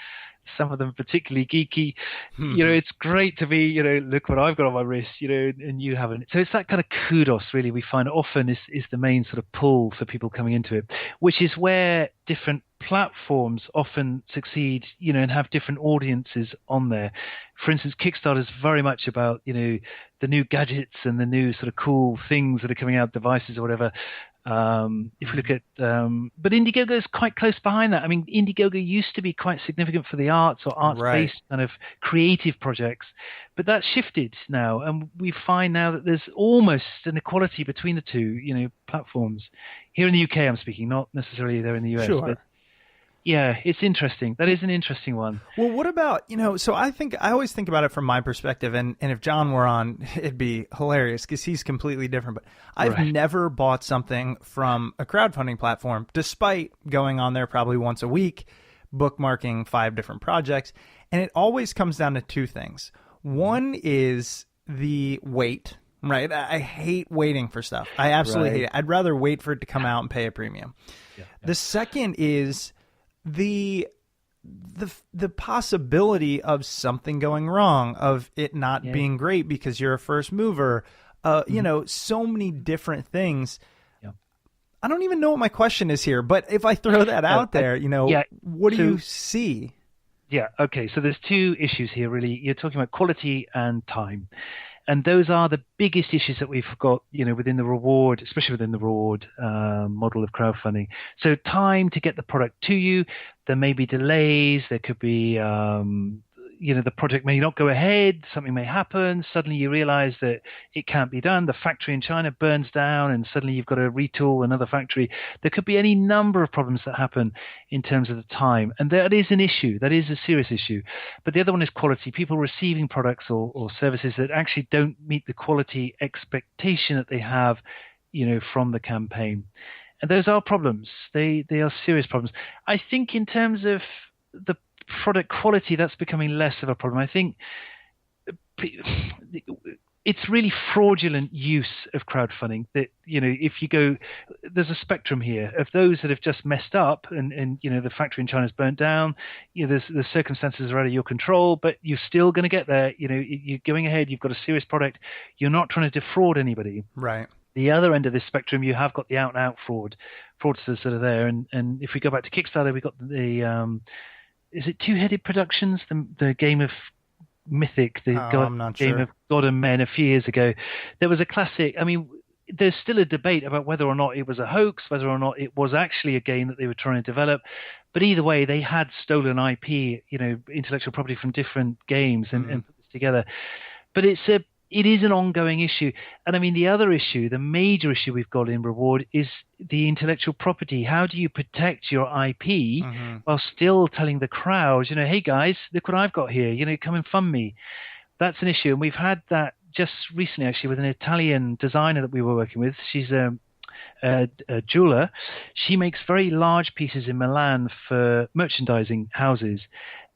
some of them particularly geeky, it's great to be, look what I've got on my wrist, and you haven't. So it's that kind of kudos, really, we find often is the main sort of pull for people coming into it, which is where different platforms often succeed, and have different audiences on there. For instance, Kickstarter is very much about, the new gadgets and the new sort of cool things that are coming out, devices or whatever. If we look at, but Indiegogo is quite close behind that. I mean, Indiegogo used to be quite significant for the arts or arts-based kind of creative projects, but that's shifted now, and we find now that there's almost an equality between the two, platforms. Here in the UK, I'm speaking, not necessarily there in the US. Sure. But yeah, it's interesting. That is an interesting one. Well, what about, so I always think about it from my perspective, and if John were on, it'd be hilarious because he's completely different. But I've never bought something from a crowdfunding platform, despite going on there probably once a week, bookmarking 5 different projects. And it always comes down to 2 things. One is the wait, right? I hate waiting for stuff. I absolutely hate it. I'd rather wait for it to come out and pay a premium. Yeah. The second is the possibility of something going wrong, of it not being great because you're a first mover, so many different things. Yeah. I don't even know what my question is here, but if I throw that out there, what do you see? Yeah. Okay. So there's 2 issues here, really. You're talking about quality and time. And those are the biggest issues that we've got, within the reward, especially within the reward model of crowdfunding. So time to get the product to you. There may be delays. There could be, the project may not go ahead, something may happen, suddenly you realize that it can't be done, the factory in China burns down, and suddenly you've got to retool another factory. There could be any number of problems that happen in terms of the time, and that is an issue. That is a serious issue. But the other one is quality. People receiving products or services that actually don't meet the quality expectation that they have, from the campaign. And those are problems. They are serious problems. I think in terms of the product quality, that's becoming less of a problem. I think it's really fraudulent use of crowdfunding that, if you go, there's a spectrum here of those that have just messed up and the factory in China's burnt down, the circumstances are out of your control, but you're still going to get there. You're going ahead, you've got a serious product, you're not trying to defraud anybody. Right. The other end of this spectrum, you have got the out-and-out fraudsters that are there. And if we go back to Kickstarter, we've got the, is it Two-Headed Productions, the game of Mythic, game of God and Men a few years ago. There was a classic. I mean, there's still a debate about whether or not it was a hoax, whether or not it was actually a game that they were trying to develop. But either way, they had stolen IP, intellectual property from different games and put this together. But it is an ongoing issue. And I mean, the other issue, the major issue we've got in Reward is the intellectual property. How do you protect your IP while still telling the crowd, hey guys, look what I've got here, come and fund me. That's an issue. And we've had that just recently, actually, with an Italian designer that we were working with. She's a jeweler. She makes very large pieces in Milan for merchandising houses.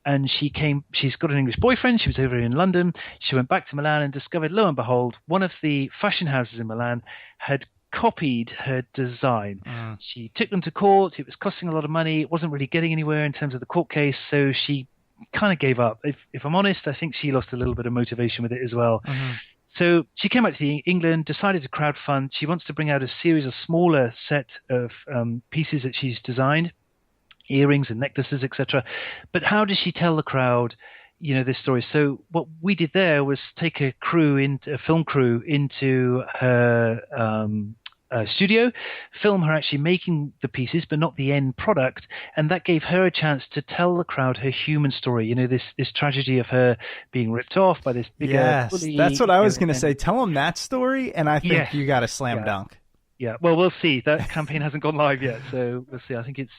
And she's got an English boyfriend. She was over in London. She went back to Milan and discovered, lo and behold, one of the fashion houses in Milan had copied her design. She took them to court. It was costing a lot of money. It wasn't really getting anywhere in terms of the court case. So she kind of gave up. If I'm honest, I think she lost a little bit of motivation with it as well. So she came back to England, decided to crowdfund. She wants to bring out a series of smaller set of pieces that she's designed. Earrings and necklaces, etc. But how does she tell the crowd, this story? So what we did there was take a film crew into her studio, film her actually making the pieces, but not the end product, and that gave her a chance to tell the crowd her human story. This tragedy of her being ripped off by this bigger bully. That's what I was going to say. Tell them that story, and I think you got a slam dunk. Yeah, well, we'll see. That campaign hasn't gone live yet, so we'll see. I think it's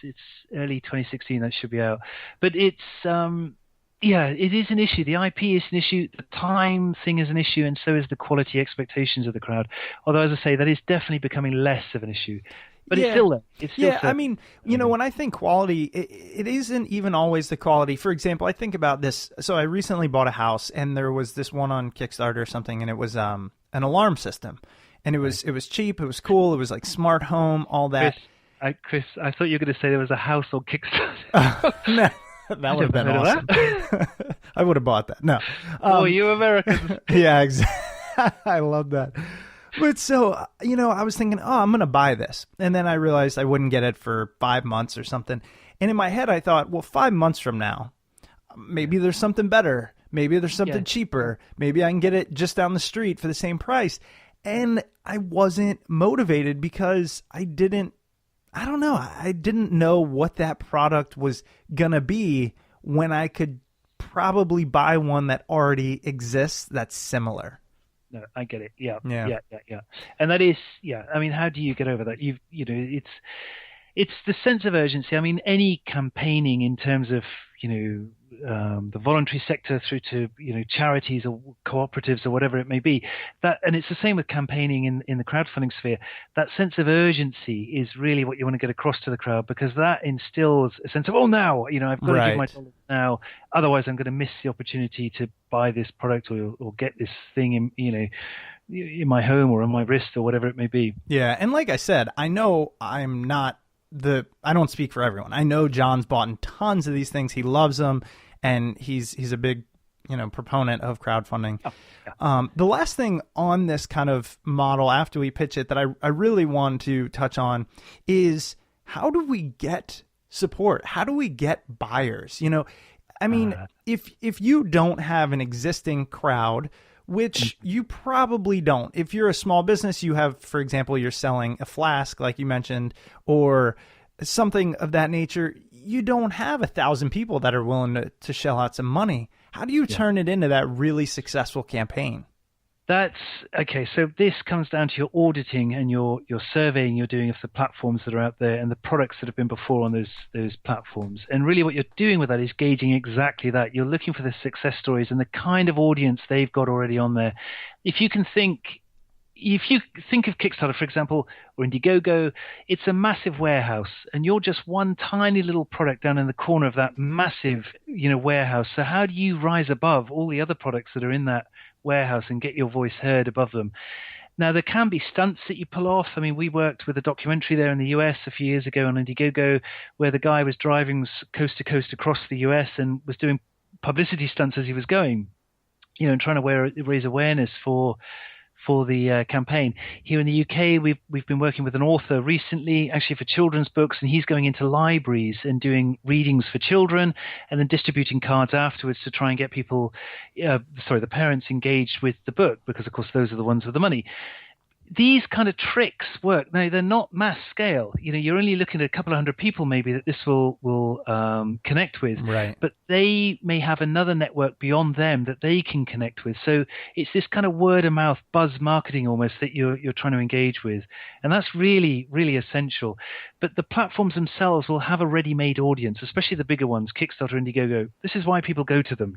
early 2016 that should be out. But it's it is an issue. The IP is an issue. The time thing is an issue, and so is the quality expectations of the crowd. Although, as I say, that is definitely becoming less of an issue. But it's still there. It's still I mean, when I think quality, it isn't even always the quality. For example, I think about this. So I recently bought a house, and there was this one on Kickstarter or something, and it was an alarm system. And it was cheap, it was cool, it was like smart home, all that. Chris, I thought you were going to say there was a house on Kickstarter. No, that would have been awesome. I would have bought that. No. You Americans. Yeah, exactly. I love that. But so, I was thinking, I'm going to buy this. And then I realized I wouldn't get it for 5 months or something. And in my head, I thought, well, 5 months from now, maybe there's something better. Maybe there's something cheaper. Maybe I can get it just down the street for the same price. And I wasn't motivated because I didn't know what that product was going to be when I could probably buy one that already exists that's similar. No, I get it. Yeah. And that is, I mean, how do you get over that? It's the sense of urgency. I mean, any campaigning in terms of, the voluntary sector through to, charities or cooperatives or whatever it may be, and it's the same with campaigning in the crowdfunding sphere. That sense of urgency is really what you want to get across to the crowd, because that instills a sense of, now, I've got to give my dollars now. Otherwise, I'm going to miss the opportunity to buy this product or get this thing in my home or on my wrist or whatever it may be. Yeah. And like I said, I know I don't speak for everyone. I know John's bought in tons of these things. He loves them, and he's a big, proponent of crowdfunding. Oh, yeah. The last thing on this kind of model after we pitch it that I really want to touch on is, how do we get support? How do we get buyers? I mean, if you don't have an existing crowd, which you probably don't. If you're a small business, you have, for example, you're selling a flask, like you mentioned, or something of that nature, you don't have 1,000 people that are willing to shell out some money. How do you turn it into that really successful campaign? That's okay. So this comes down to your auditing and your surveying you're doing of the platforms that are out there and the products that have been before on those platforms. And really what you're doing with that is gauging exactly that. You're looking for the success stories and the kind of audience they've got already on there. If you think of Kickstarter, for example, or Indiegogo, it's a massive warehouse, and you're just one tiny little product down in the corner of that massive, warehouse. So how do you rise above all the other products that are in that warehouse and get your voice heard above them? Now, there can be stunts that you pull off. I mean, we worked with a documentary there in the US a few years ago on Indiegogo, where the guy was driving coast to coast across the US and was doing publicity stunts as he was going, and trying to raise awareness for the campaign. Here in the UK, we've been working with an author recently, actually for children's books, and he's going into libraries and doing readings for children and then distributing cards afterwards to try and get the parents engaged with the book, because of course those are the ones with the money. These kind of tricks work. Now, they're not mass scale. You're only looking at a couple of hundred people maybe that this will connect with. Right. But they may have another network beyond them that they can connect with. So it's this kind of word of mouth buzz marketing almost that you're trying to engage with. And that's really, really essential. But the platforms themselves will have a ready-made audience, especially the bigger ones, Kickstarter, Indiegogo. This is why people go to them.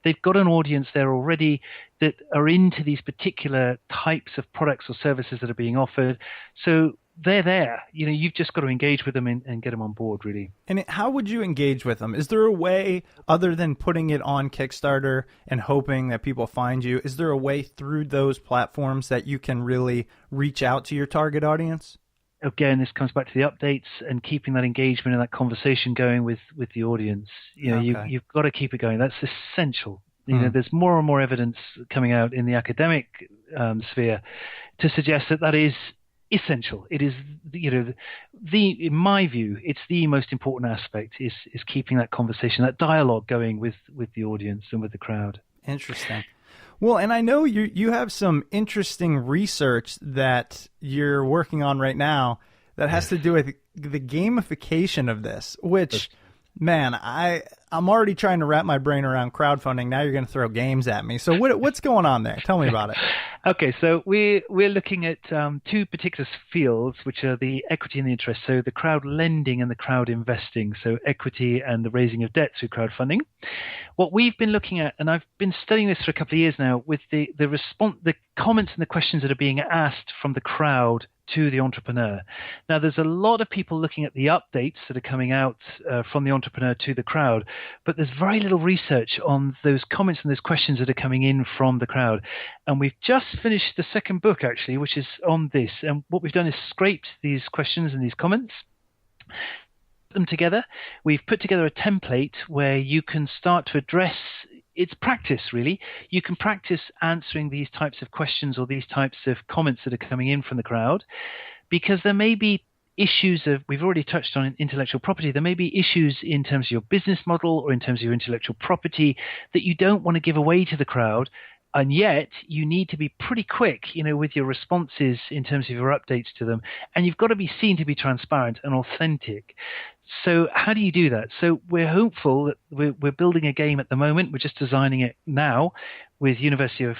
They've got an audience there already that are into these particular types of products or services that are being offered. So they're there. You've just got to engage with them and get them on board, really. And how would you engage with them? Is there a way, other than putting it on Kickstarter and hoping that people find you, is there a way through those platforms that you can really reach out to your target audience? Again, this comes back to the updates and keeping that engagement and that conversation going with the audience. You've got to keep it going. That's essential. There's more and more evidence coming out in the academic sphere to suggest that is essential. It is, in my view, it's the most important aspect is keeping that conversation, that dialogue going with the audience and with the crowd. Interesting. Well, and I know you have some interesting research that you're working on right now that has to do with the gamification of this, which, man, I'm already trying to wrap my brain around crowdfunding. Now you're going to throw games at me. So what's going on there? Tell me about it. Okay, so we're looking at two particular fields, which are the equity and the interest. So the crowd lending and the crowd investing. So equity and the raising of debt through crowdfunding. What we've been looking at, and I've been studying this for a couple of years now, with the comments and the questions that are being asked from the crowd to the entrepreneur. Now, there's a lot of people looking at the updates that are coming out from the entrepreneur to the crowd, but there's very little research on those comments and those questions that are coming in from the crowd. And we've just finished the second book, actually, which is on this. And what we've done is scraped these questions and these comments, them together. We've put together a template where you can start to address. It's practice, really. You can practice answering these types of questions or these types of comments that are coming in from the crowd, because there may be issues we've already touched on intellectual property. There may be issues in terms of your business model or in terms of your intellectual property that you don't want to give away to the crowd. And yet you need to be pretty quick, with your responses in terms of your updates to them. And you've got to be seen to be transparent and authentic. So how do you do that? So we're hopeful that we're building a game at the moment. We're just designing it now with University of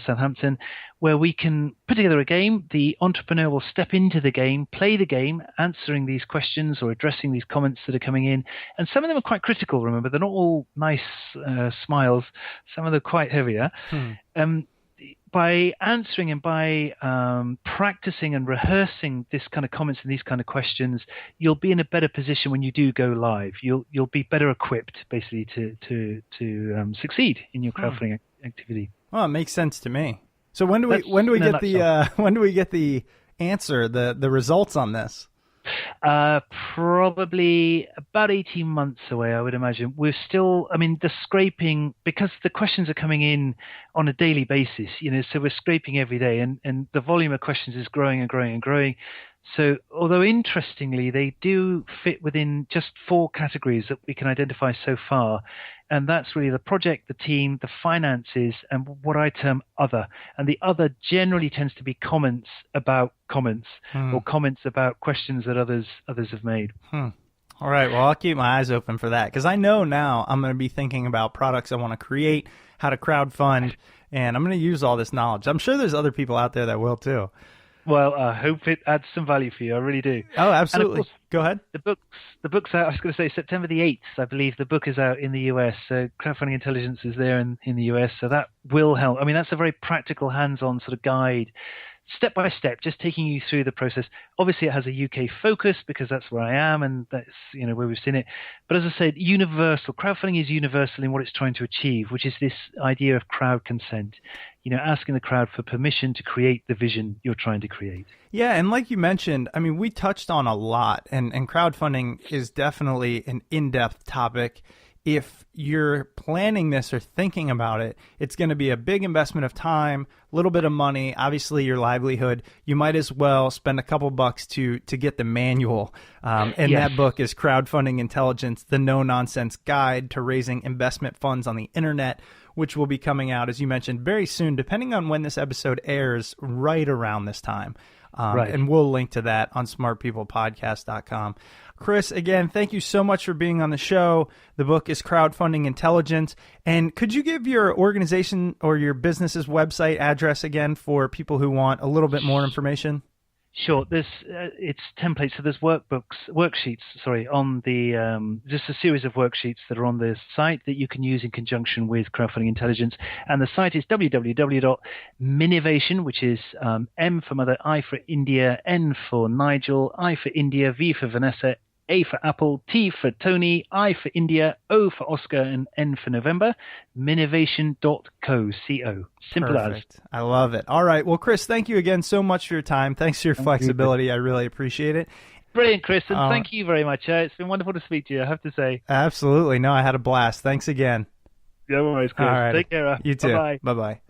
Southampton, where we can put together a game. The entrepreneur will step into the game, play the game, answering these questions or addressing these comments that are coming in. And some of them are quite critical, remember. They're not all nice smiles. Some of them are quite heavier. By answering and by practicing and rehearsing this kind of comments and these kind of questions, you'll be in a better position when you do go live. You'll be better equipped, basically, to succeed in your crowdfunding activity. Well, it makes sense to me. So when do we get the answer, the results on this? Probably about 18 months away, I would imagine. We're still, the scraping, because the questions are coming in on a daily basis, so we're scraping every day, and the volume of questions is growing and growing and growing. So although interestingly, they do fit within just 4 categories that we can identify so far. And that's really the project, the team, the finances, and what I term other. And the other generally tends to be comments about comments or comments about questions that others have made. All All right. Well, I'll keep my eyes open for that because I know now I'm going to be thinking about products I want to create, how to crowdfund, and I'm going to use all this knowledge. I'm sure there's other people out there that will too. Well, I hope it adds some value for you. I really do. Oh, absolutely. And of course, go ahead. The book's out. I was going to say September the 8th. I believe the book is out in the US. So Crowdfunding Intelligence is there in the US. So that will help. I mean, that's a very practical, hands-on sort of guide, step by step, just taking you through the process. Obviously, it has a UK focus because that's where I am and that's where we've seen it. But as I said, universal. Crowdfunding is universal in what it's trying to achieve, which is this idea of crowd consent. Asking the crowd for permission to create the vision you're trying to create. Yeah, and like you mentioned, I mean, we touched on a lot, and crowdfunding is definitely an in-depth topic. If you're planning this or thinking about it, it's going to be a big investment of time, a little bit of money, obviously your livelihood. You might as well spend a couple bucks to get the manual. And Yes. that book is Crowdfunding Intelligence, the No-Nonsense Guide to Raising Investment Funds on the Internet, which will be coming out, as you mentioned, very soon, depending on when this episode airs, right around this time. Right. And we'll link to that on smartpeoplepodcast.com. Chris, again, thank you so much for being on the show. The book is Crowdfunding Intelligence. And could you give your organization or your business's website address again for people who want a little bit more information? Sure. There's it's templates. So there's worksheets. On the just a series of worksheets that are on the site that you can use in conjunction with Crowdfunding Intelligence. And the site is www.minivation, which is M for Mother, I for India, N for Nigel, I for India, V for Vanessa, A for Apple, T for Tony, I for India, O for Oscar, and N for November. Minivation.co. C-O. Simple Perfect. as. I love it. All right. Well, Chris, thank you again so much for your time. Thanks for your flexibility. I really appreciate it. Brilliant, Chris, and thank you very much. It's been wonderful to speak to you, I have to say. Absolutely. No, I had a blast. Thanks again. No worries, Chris. All right. Take care. You too. Bye-bye. Bye-bye.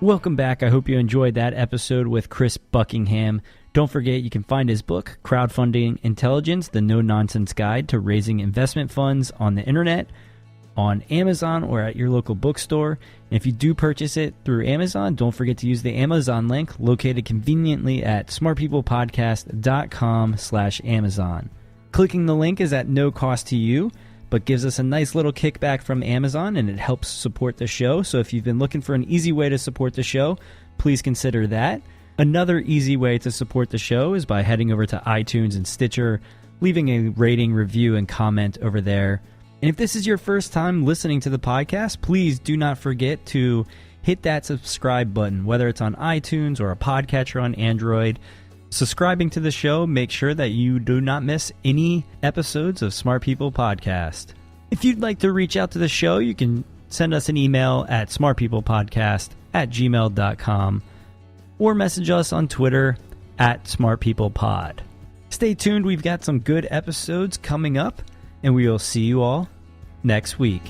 Welcome back. I hope you enjoyed that episode with Chris Buckingham. Don't forget, you can find his book, Crowdfunding Intelligence, the No-Nonsense Guide to Raising Investment Funds on the Internet, on Amazon or at your local bookstore. And if you do purchase it through Amazon, don't forget to use the Amazon link located conveniently at smartpeoplepodcast.com/Amazon. Clicking the link is at no cost to you, but gives us a nice little kickback from Amazon, and it helps support the show. So if you've been looking for an easy way to support the show, please consider that. Another easy way to support the show is by heading over to iTunes and Stitcher, leaving a rating, review, and comment over there. And if this is your first time listening to the podcast, please do not forget to hit that subscribe button, whether it's on iTunes or a podcatcher on Android. Subscribing to the show, make sure that you do not miss any episodes of Smart People Podcast. If you'd like to reach out to the show, you can send us an email at smartpeoplepodcast@gmail.com or message us on Twitter at smartpeoplepod. Stay tuned, we've got some good episodes coming up, and we will see you all next week.